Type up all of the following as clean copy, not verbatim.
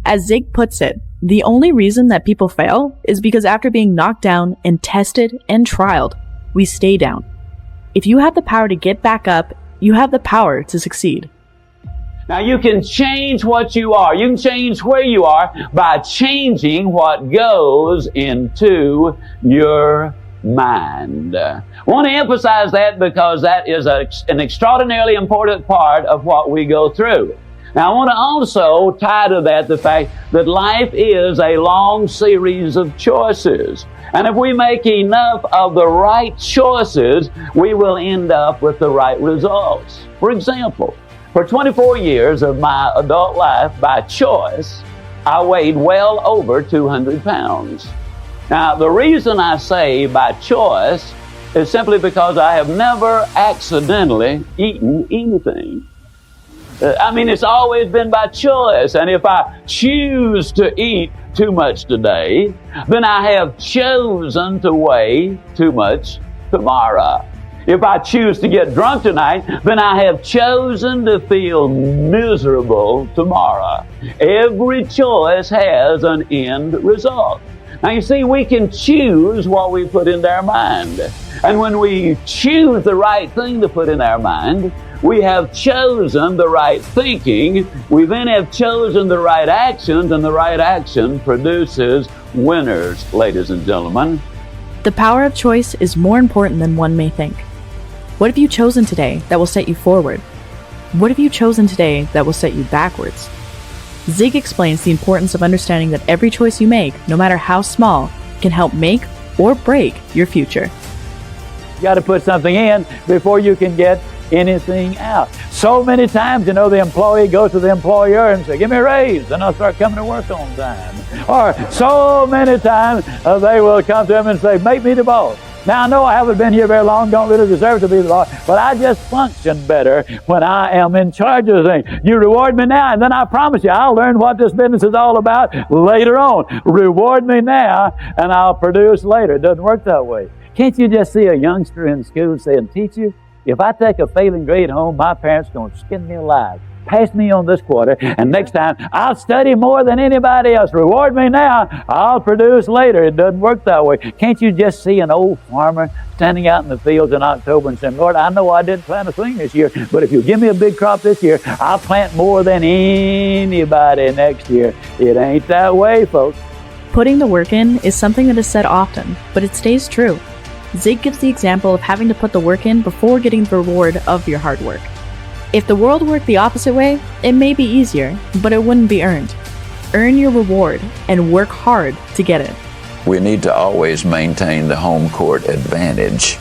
As Zig puts it, the only reason that people fail is because after being knocked down and tested and trialed, we stay down. If you have the power to get back up, you have the power to succeed. Now you can change what you are. You can change where you are by changing what goes into your mind. I want to emphasize that because that is an extraordinarily important part of what we go through. Now I want to also tie to that the fact that life is a long series of choices. And if we make enough of the right choices, we will end up with the right results. For example, for 24 years of my adult life, by choice, I weighed well over 200 pounds. Now, the reason I say by choice is simply because I have never accidentally eaten anything. It's always been by choice. And if I choose to eat too much today, then I have chosen to weigh too much tomorrow. If I choose to get drunk tonight, then I have chosen to feel miserable tomorrow. Every choice has an end result. Now you see, we can choose what we put into our mind. And when we choose the right thing to put in our mind, we have chosen the right thinking. We then have chosen the right actions, and the right action produces winners, ladies and gentlemen. The power of choice is more important than one may think. What have you chosen today that will set you forward? What have you chosen today that will set you backwards? Zig explains the importance of understanding that every choice you make, no matter how small, can help make or break your future. You got to put something in before you can get anything out. So many times, the employee goes to the employer and says, give me a raise, and I'll start coming to work on time. Or so many times they will come to him and say, make me the boss. Now, I know I haven't been here very long, don't really deserve to be the boss, but I just function better when I am in charge of things. You reward me now, and then I promise you, I'll learn what this business is all about later on. Reward me now, and I'll produce later. It doesn't work that way. Can't you just see a youngster in school saying, teacher, if I take a failing grade home, my parents are going to skin me alive. Pass me on this quarter, and next time I'll study more than anybody else. Reward me now, I'll produce later. It doesn't work that way. Can't you just see an old farmer standing out in the fields in October and saying, Lord, I know I didn't plant a thing this year, but if you give me a big crop this year, I'll plant more than anybody next year. It ain't that way, folks. Putting the work in is something that is said often, but it stays true. Zig gives the example of having to put the work in before getting the reward of your hard work. If the world worked the opposite way, it may be easier, but it wouldn't be earned. Earn your reward and work hard to get it. We need to always maintain the home court advantage.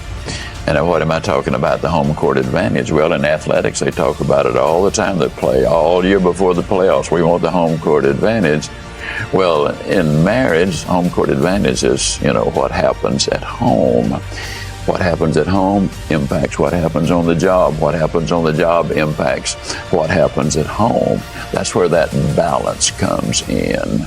And what am I talking about, the home court advantage? Well, in athletics, they talk about it all the time. They play all year before the playoffs. We want the home court advantage. Well, in marriage, home court advantage is, what happens at home. What happens at home impacts what happens on the job. What happens on the job impacts what happens at home. That's where that balance comes in.